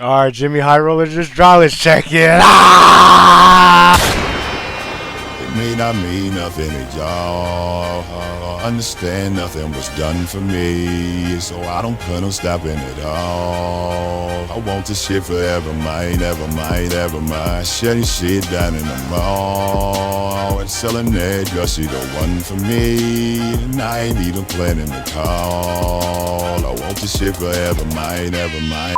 All right, Jimmy High Roller just draw. Let's check it. Ah! It may not mean nothing to y'all. Understand nothing was done for me, so I don't plan on stopping at all. I want this shit forever, mine, ever mine, ever mine. Shutting shit down in the mall and selling that girl, she the one for me. And I ain't even planning to call. I want this shit forever, mine, ever mine.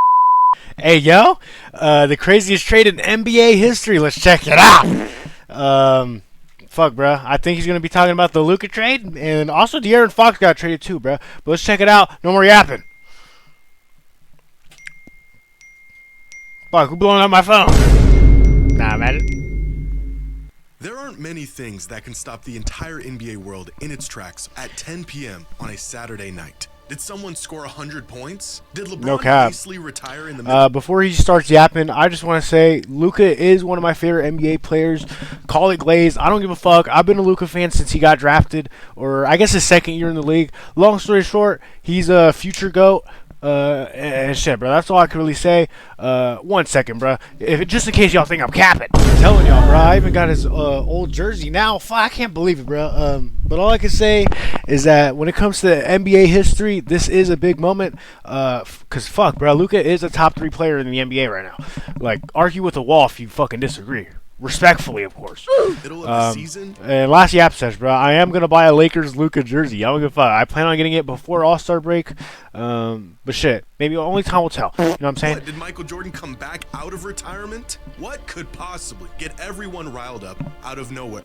Hey, yo, the craziest trade in NBA history. Let's check it out. Fuck, bro. I think he's going to be talking about the LUKA trade. And also, De'Aaron Fox got traded too, bro. But let's check it out. No more yapping. Fuck, who blowing up my phone? Nah, man. There aren't many things that can stop the entire NBA world in its tracks at 10 p.m. on a Saturday night. Did someone score 100 points? Did LeBron hastily retire in the middle? Before he starts yapping, I just want to say LUKA is one of my favorite NBA players. Call it glazed. I don't give a fuck. I've been a LUKA fan since he got drafted, or I guess his second year in the league. Long story short, he's a future GOAT. And shit, bro. That's all I can really say. 1 second, bro. Just in case y'all think I'm capping. I'm telling y'all, bro. I even got his old jersey now. Fuck, I can't believe it, bro. But all I can say is that when it comes to NBA history, this is a big moment. Cause fuck, bro. LUKA is a top 3 player in the NBA right now. Like, argue with a wall if you fucking disagree. Respectfully, of course. Middle of the season. And last yap sesh, bro. I am gonna buy a Lakers LUKA jersey. I don't give a fuck. I plan on getting it before All-Star break. But shit, maybe only time will tell. You know what I'm saying? Did Michael Jordan come back out of retirement? What could possibly get everyone riled up out of nowhere?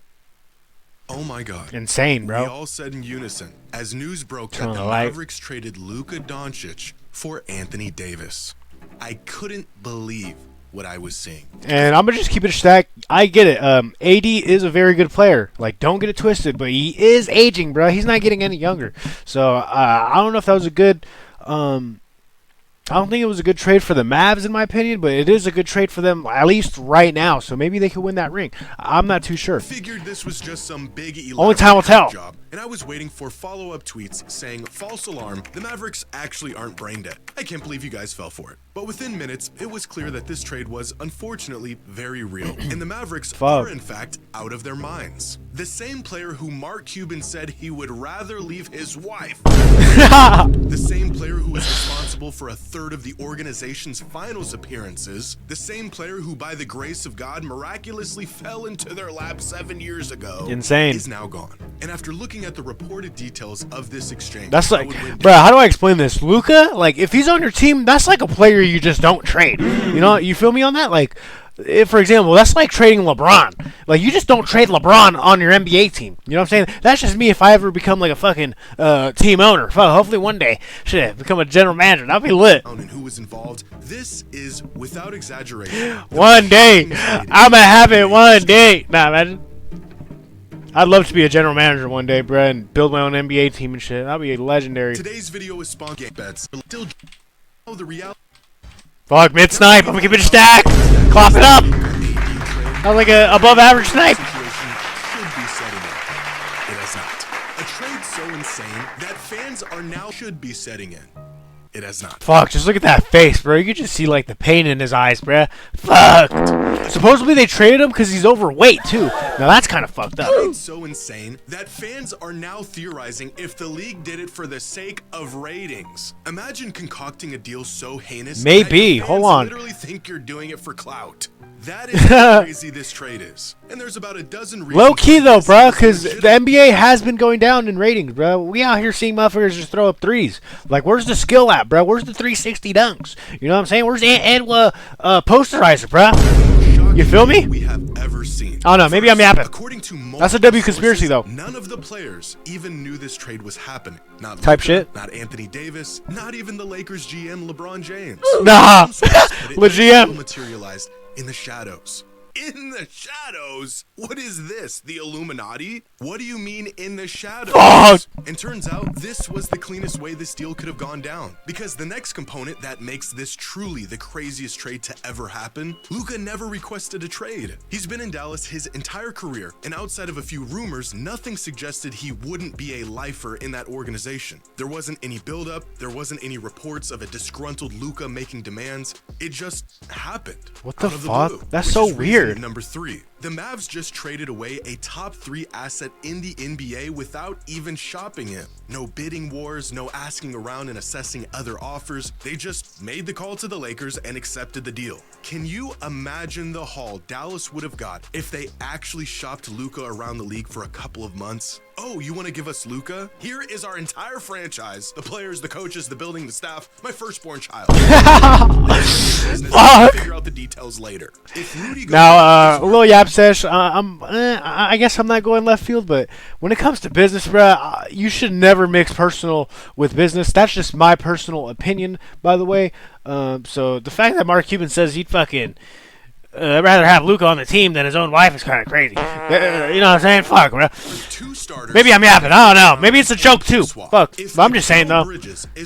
Oh my God. Insane, bro. We all said in unison as news broke that the Mavericks traded Luka Doncic for Anthony Davis. I couldn't believe what I was seeing. And I'm gonna just keep it a stack. I get it. AD is a very good player. Like, don't get it twisted, but he is aging, bro. He's not getting any younger. So I don't know if that was a good. I don't think it was a good trade for the Mavs, in my opinion, but it is a good trade for them, at least right now. So maybe they could win that ring. I'm not too sure. Figured this was just some big only time will tell. Job, and I was waiting for follow-up tweets saying, false alarm, the Mavericks actually aren't brain dead. I can't believe you guys fell for it. But within minutes, it was clear that this trade was, unfortunately, very real. And the Mavericks are, in fact, out of their minds. The same player who Mark Cuban said he would rather leave his wife. The same player who was responsible for a third of the organization's finals appearances. The same player who, by the grace of God, miraculously fell into their lap 7 years ago. Insane. Is now gone. And after looking at the reported details of this exchange, that's like, bro, how do I explain this? LUKA, like, if he's on your team, that's like a player you just don't trade. You know, you feel me on that? Like, if, for example, that's like trading LeBron. Like, you just don't trade LeBron on your NBA team. You know what I'm saying? That's just me if I ever become like a fucking team owner. Hopefully one day, shit, become a general manager. That'd be lit. And who was involved? This is, without exaggeration, one day, I'ma have it one day. Nah, imagine. I'd love to be a general manager one day, bro, and build my own NBA team and shit. That'd be legendary. Today's video is sponsored bets. Still know the reality. Fuck, mid snipe. I'm gonna keep it a stack. Clop it up. Not like a above average snipe. Should be setting in. It has not. A trade so insane that fans are now should be setting in. It has not. Fuck, just look at that face, bro. You can just see, like, the pain in his eyes, bro. Fucked. Supposedly they traded him because he's overweight, too. Now that's kind of fucked up. It's so insane that fans are now theorizing if the league did it for the sake of ratings. Imagine concocting a deal so heinous maybe. that Hold on. literally think you're doing it for clout. That is how crazy this trade is. And there's about a dozen reasons. Low key though, bro, because the NBA has been going down in ratings, bro. We out here seeing motherfuckers just throw up threes. Like, where's the skill at, bro? Where's the 360 dunks? You know what I'm saying? Where's posterizer, bro? You feel me? We have ever seen. Oh no, maybe I'm yapping. According to that's a W conspiracy though. None of the players even knew this trade was happening. Not type LUKA, shit. Not Anthony Davis. Not even the Lakers GM LeBron James. Nah, the GM materialized in the shadows. In the shadows? What is this? The Illuminati? What do you mean in the shadows? Fuck! And turns out this was the cleanest way this deal could have gone down. Because the next component that makes this truly the craziest trade to ever happen, Luka never requested a trade. He's been in Dallas his entire career, and outside of a few rumors, nothing suggested he wouldn't be a lifer in that organization. There wasn't any buildup, there wasn't any reports of a disgruntled Luka making demands. It just happened. What the out of fuck? blue, That's which so is reason weird. Number 3. The Mavs just traded away a top 3 asset in the NBA without even shopping him. No bidding wars, no asking around and assessing other offers. They just made the call to the Lakers and accepted the deal. Can you imagine the haul Dallas would have got if they actually shopped Luka around the league for a couple of months? Oh, you want to give us Luka? Here is our entire franchise. The players, the coaches, the building, the staff, my firstborn child. Fuck. Figure out the details later. If Rudy goes Now, Lil Yapsesh, I guess I'm not going left field, but when it comes to business, bruh, you should never mix personal with business. That's just my personal opinion, by the way. So the fact that Mark Cuban says he'd fucking rather have Luka on the team than his own wife is kind of crazy. You know what I'm saying? Fuck, bro. Maybe I'm yapping. I don't know. Maybe it's a joke too. Fuck. But I'm just saying though.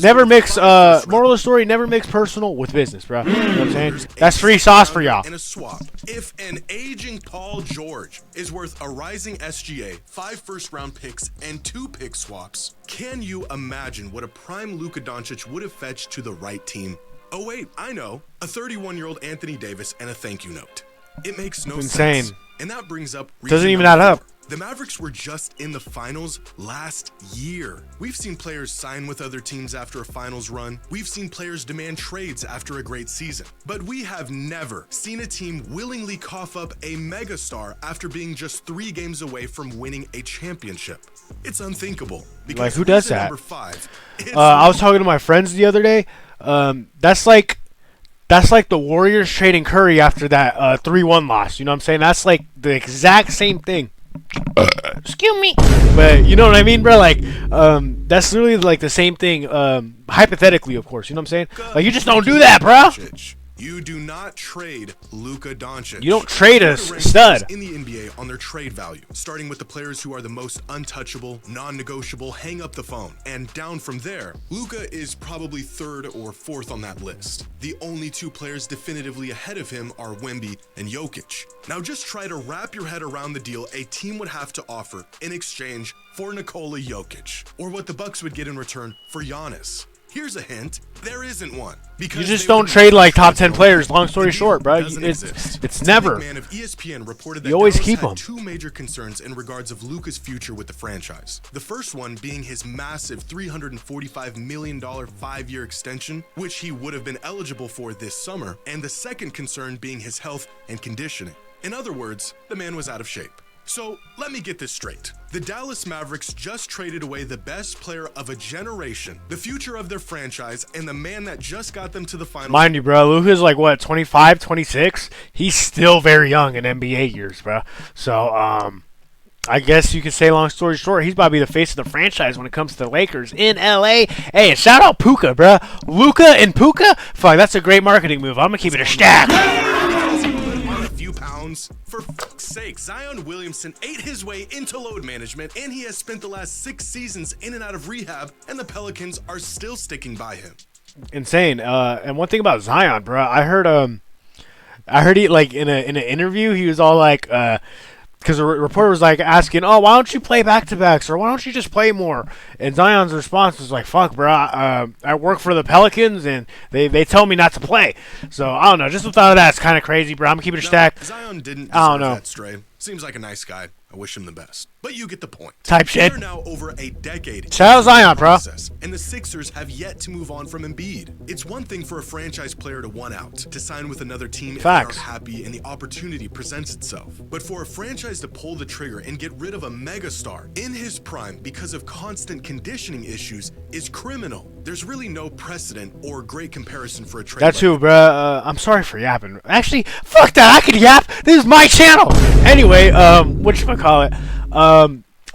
Never mix. Moral of the story: never mix personal with business, bro. You know what I'm saying? That's free sauce for y'all. In a swap. If an aging Paul George is worth a rising SGA, 5 first-round picks, and 2 pick swaps, can you imagine what a prime Luka Doncic would have fetched to the right team? Oh wait, I know. A 31-year-old Anthony Davis and a thank you note. It makes no Insane. sense. And that brings up Doesn't reason even number add up. 4. The Mavericks were just in the finals last year. We've seen players sign with other teams after a finals run. We've seen players demand trades after a great season. But we have never seen a team willingly cough up a megastar after being just 3 games away from winning a championship. It's unthinkable. Because Like, who does reason that? Number 5, I was talking to my friends the other day. That's like the Warriors trading Curry after that 3-1 loss. You know what I'm saying? That's like the exact same thing. Excuse me. But you know what I mean, bro? Like, that's literally like the same thing. Hypothetically, of course. You know what I'm saying? Like, you just don't do that, bro. You do not trade Luka Doncic. You don't trade a Luka ranks stud. in the NBA on their trade value, starting with the players who are the most untouchable, non-negotiable, hang up the phone. And down from there, Luka is probably 3rd or 4th on that list. The only 2 players definitively ahead of him are Wemby and Jokic. Now just try to wrap your head around the deal a team would have to offer in exchange for Nikola Jokic, or what the Bucks would get in return for Giannis. Here's a hint, there isn't one. Because You just don't trade like top 10 players. Long story short, bro. It's The never. big man of ESPN reported that You always Dallas keep had him. 2 major concerns in regards of Luka's future with the franchise. The first one being his massive $345 million 5-year extension, which he would have been eligible for this summer, and the second concern being his health and conditioning. In other words, the man was out of shape. So, let me get this straight. The Dallas Mavericks just traded away the best player of a generation, the future of their franchise, and the man that just got them to the finals. Mind you, bro, Luka's like, what, 25, 26? He's still very young in NBA years, bro. So, I guess you could say, long story short, he's about to be the face of the franchise when it comes to the Lakers in LA. Hey, and shout out Puka, bro. Luka and Puka? Fuck, that's a great marketing move. I'm going to keep it a stack. A few pounds. For fuck's sake, Zion Williamson ate his way into load management, and he has spent the last 6 seasons in and out of rehab, and the Pelicans are still sticking by him. Insane. And one thing about Zion, bro, I heard he, like, in an interview, he was all like, because the reporter was like asking, "Oh, why don't you play back-to-backs, or why don't you just play more?" And Zion's response was like, "Fuck, bro, I work for the Pelicans, and they tell me not to play." So I don't know. Just the thought of that's kind of crazy, bro. I'm keeping it stacked. Zion didn't I don't deserve know. that stray. Seems like a nice guy. I wish him the best. But you get the point. Type shit. They're now over a decade. Shout out Zion, bro. Process, and the Sixers have yet to move on from Embiid. It's one thing for a franchise player to want out, to sign with another team if they Facts. aren't happy and the opportunity presents itself. But for a franchise to pull the trigger and get rid of a megastar in his prime because of constant conditioning issues is criminal. There's really no precedent or great comparison for a trade. That's like who, bro. I'm sorry for yapping. Actually, fuck that. I could yap. This is my channel. Anyway, whatchamacallit?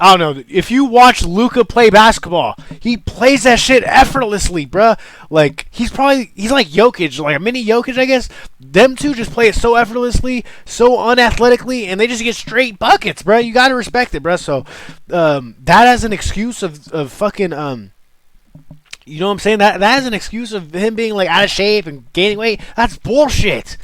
I don't know. If you watch Luka play basketball, he plays that shit effortlessly, bruh. Like, he's like Jokic, like a mini Jokic, I guess. Them two just play it so effortlessly, so unathletically, and they just get straight buckets, bruh. You gotta respect it, bruh. So, that as an excuse of fucking, you know what I'm saying? That as an excuse of him being, like, out of shape and gaining weight, that's bullshit.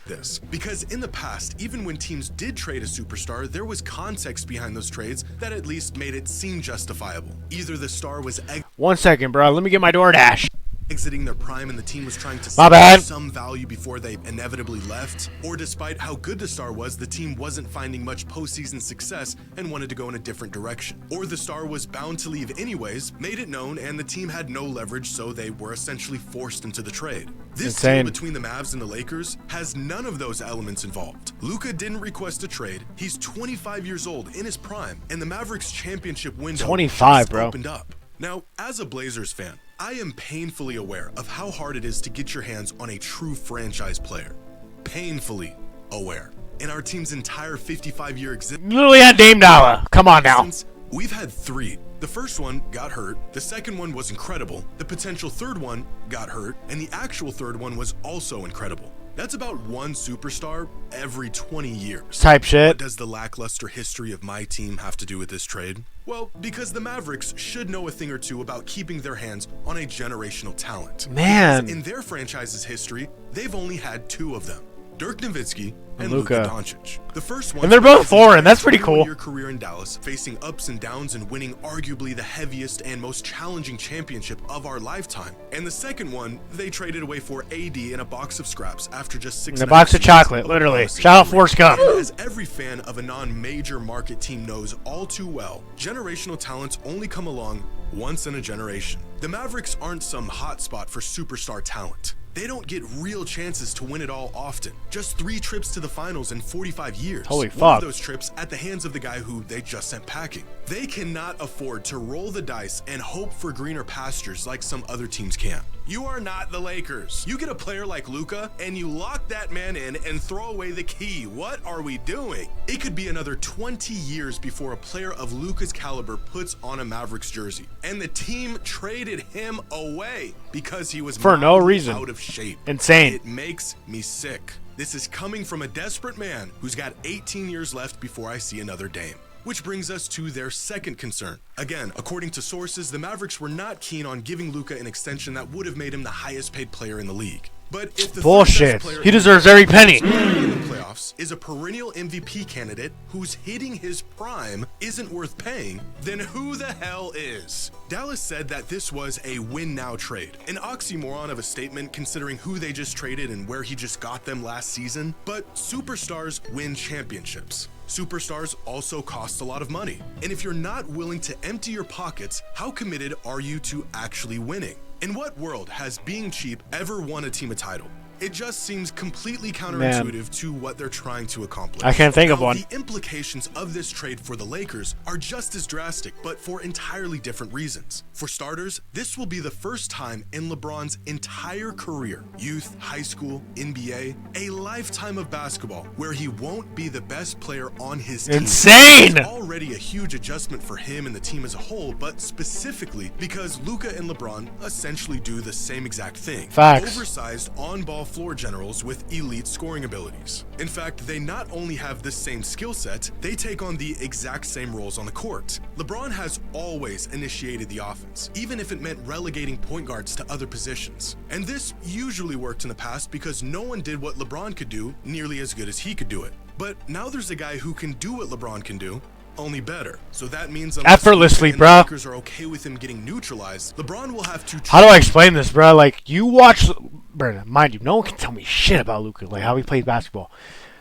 This because in the past, even when teams did trade a superstar, there was context behind those trades that at least made it seem justifiable. Either the star was 1 second, bro. Let me get my DoorDash. exiting their prime and the team was trying to My bad. some value before they inevitably left, or despite how good the star was, the team wasn't finding much postseason success and wanted to go in a different direction. Or the star was bound to leave anyways, made it known, and the team had no leverage, so they were essentially forced into the trade. This deal between the Mavs and the Lakers has none of those elements involved. Luka didn't request a trade. He's 25 years old, in his prime, and the Mavericks championship window 25, bro. opened up. Now, as a Blazers fan, I am painfully aware of how hard it is to get your hands on a true franchise player. Painfully aware. In our team's entire 55-year existence, Literally had Dame Dollar. Come on now. we've had 3. The first one got hurt, the second one was incredible, the potential third one got hurt, and the actual third one was also incredible. That's about one superstar every 20 years. Type shit. What does the lackluster history of my team have to do with this trade? Well, because the Mavericks should know a thing or two about keeping their hands on a generational talent. Man. Because in their franchise's history, they've only had 2 of them. Dirk Nowitzki and Luka. Luka Doncic. The first one, And they're both foreign. That's pretty cool. Your career in Dallas, facing ups and downs and winning arguably the heaviest and most challenging championship of our lifetime. And the second one, they traded away for AD in a box of scraps after just 6 In a box of chocolate, literally. Shout out Forrest Gump. And as every fan of a non-major market team knows all too well, generational talents only come along once in a generation. The Mavericks aren't some hotspot for superstar talent. They don't get real chances to win it all often. Just 3 trips to the finals in 45 years. Holy One fuck. of those trips at the hands of the guy who they just sent packing. They cannot afford to roll the dice and hope for greener pastures like some other teams can. You are not the Lakers. You get a player like Luka and you lock that man in and throw away the key. What are we doing? It could be another 20 years before a player of Luka's caliber puts on a Mavericks jersey. And the team traded him away because he was For no mildly reason. out of shape. Insane. It makes me sick. This is coming from a desperate man who's got 18 years left before I see another Dame. Which brings us to their second concern. Again, according to sources, the Mavericks were not keen on giving Luka an extension that would have made him the highest paid player in the league. But if the Bullshit. third best player He deserves every penny. in the playoffs is a perennial MVP candidate who's hitting his prime isn't worth paying, then who the hell is? Dallas said that this was a win-now trade, an oxymoron of a statement considering who they just traded and where he just got them last season, but superstars win championships. Superstars also cost a lot of money, and if you're not willing to empty your pockets, how committed are you to actually winning? In what world has being cheap ever won a team a title? It just seems completely counterintuitive to what they're trying to accomplish. I can't think of one. The implications of this trade for the Lakers are just as drastic, but for entirely different reasons. For starters, this will be the first time in LeBron's entire career, youth, high school, NBA, a lifetime of basketball, where he won't be the best player on his team. Insane! It's already a huge adjustment for him and the team as a whole, but specifically because Luka and LeBron essentially do the same exact thing. Facts. Oversized on-ball floor generals with elite scoring abilities. In fact, they not only have the same skill set, they take on the exact same roles on the court. LeBron has always initiated the offense, even if it meant relegating point guards to other positions. And this usually worked in the past because no one did what LeBron could do nearly as good as he could do it. But now there's a guy wwho can do what LeBron can do, only better. So that means Effortlessly, the bro. Lakers are okay with him getting neutralized, LeBron will have to How do I explain this, bro? Like, you watch, bro, mind you, no one can tell me shit about Luka, like how he plays basketball.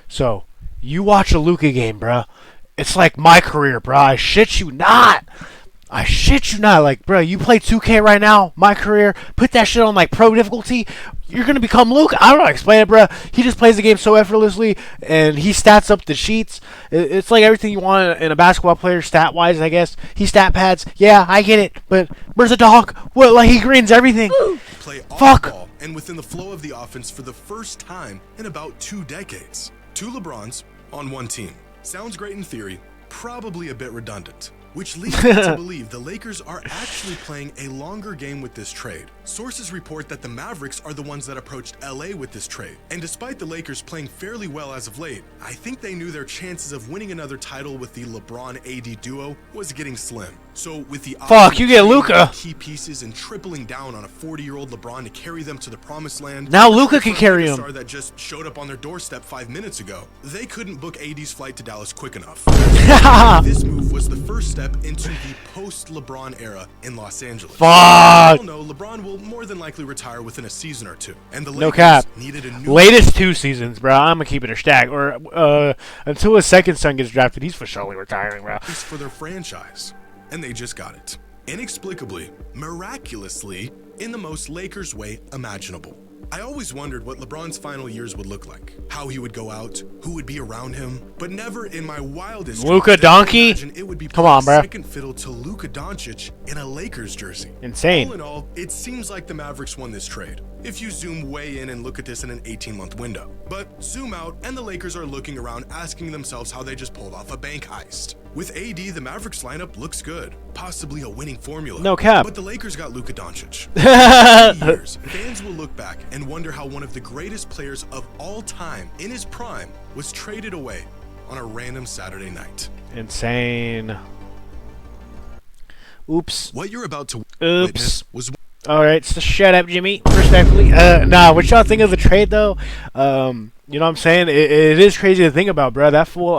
So, you watch a Luka game, bro. It's like my career, bro. I shit you not. I shit you not. Like, bro, you play 2K right now, my career, put that shit on, like, pro difficulty, you're going to become Luka. I don't know how to explain it, bro. He just plays the game so effortlessly, and he stats up the sheets. It's like everything you want in a basketball player, stat-wise, I guess. He stat pads. Yeah, I get it, but where's the dog? What, like, he grins everything. play off Fuck. the ball and within the flow of the offense for the first time in about 2 decades. 2 LeBrons on one team. Sounds great in theory, probably a bit redundant. which leads me to believe the Lakers are actually playing a longer game with this trade. Sources report that the Mavericks are the ones that approached LA with this trade, and despite the Lakers playing fairly well as of late, I think they knew their chances of winning another title with the LeBron-AD duo was getting slim. So with the Fuck, you get Luka. Key pieces and tripling down on a 40-year-old LeBron to carry them to the promised land. Now Luka can carry him. Star that just showed up on their doorstep 5 minutes ago. They couldn't book AD's flight to Dallas quick enough. This move was the first step into the post-LeBron era in Los Angeles. Fuck. We all know LeBron will more than likely retire within a season or two, and the No Lakers cap. needed a new Latest 2 seasons, bro. I'm gonna keep it a stack. Or until his second son gets drafted, he's for surely retiring, bro. piece for their franchise, and they just got it. Inexplicably, miraculously, in the most Lakers way imaginable. I always wondered what LeBron's final years would look like, how he would go out, who would be around him, but never in my wildest Luka dreams did I Doncic? imagine it would be Come on, playing bro. second fiddle to Luka Doncic in a Lakers jersey. Insane. All in all, it seems like the Mavericks won this trade, if you zoom way in and look at this in an 18-month window. But zoom out, and the Lakers are looking around asking themselves how they just pulled off a bank heist. With AD, the Mavericks lineup looks good, possibly a winning formula. No cap. But the Lakers got Luka Doncic. In years, fans will look back and wonder how one of the greatest players of all time in his prime was traded away on a random Saturday night. Insane. Oops. What you're about to Oops. witness was Alright, so shut up, Jimmy. Respectfully. Nah, what y'all think of the trade, though? You know what I'm saying? It is crazy to think about, bro. That fool,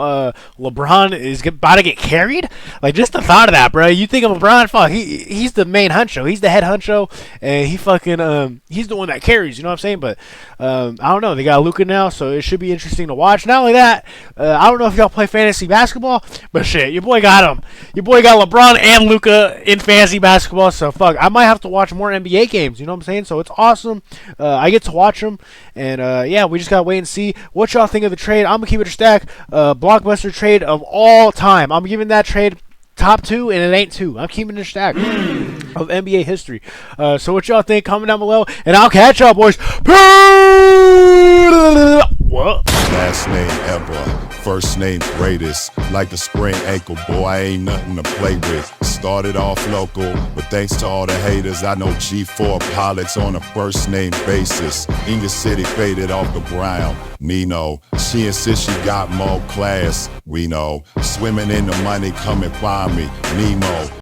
LeBron is about to get carried? Like, just the thought of that, bro. You think of LeBron, fuck, he's the main honcho. He's the head honcho, and he fucking, he's the one that carries, you know what I'm saying? But, I don't know. They got Luka now, so it should be interesting to watch. Not only that, I don't know if y'all play fantasy basketball, but shit, your boy got him. Your boy got LeBron and Luka in fantasy basketball, so fuck, I might have to watch more NBA games, you know what I'm saying? So it's awesome. I get to watch them, and, yeah, we just gotta wait and see what y'all think of the trade. I'm gonna keep it a stack. Blockbuster trade of all time. I'm giving that trade top 2, and it ain't 2. I'm keeping it a stack of NBA history. So what y'all think? Comment down below, and I'll catch y'all, boys. What? Last name ever, first name greatest. Like the sprained ankle, boy, I ain't nothing to play with. Started off local, but thanks to all the haters, I know G4 pilots on a first name basis. English City faded off the ground. Nino, she insists she got more class. We know, swimming in the money, come and find me. Nemo.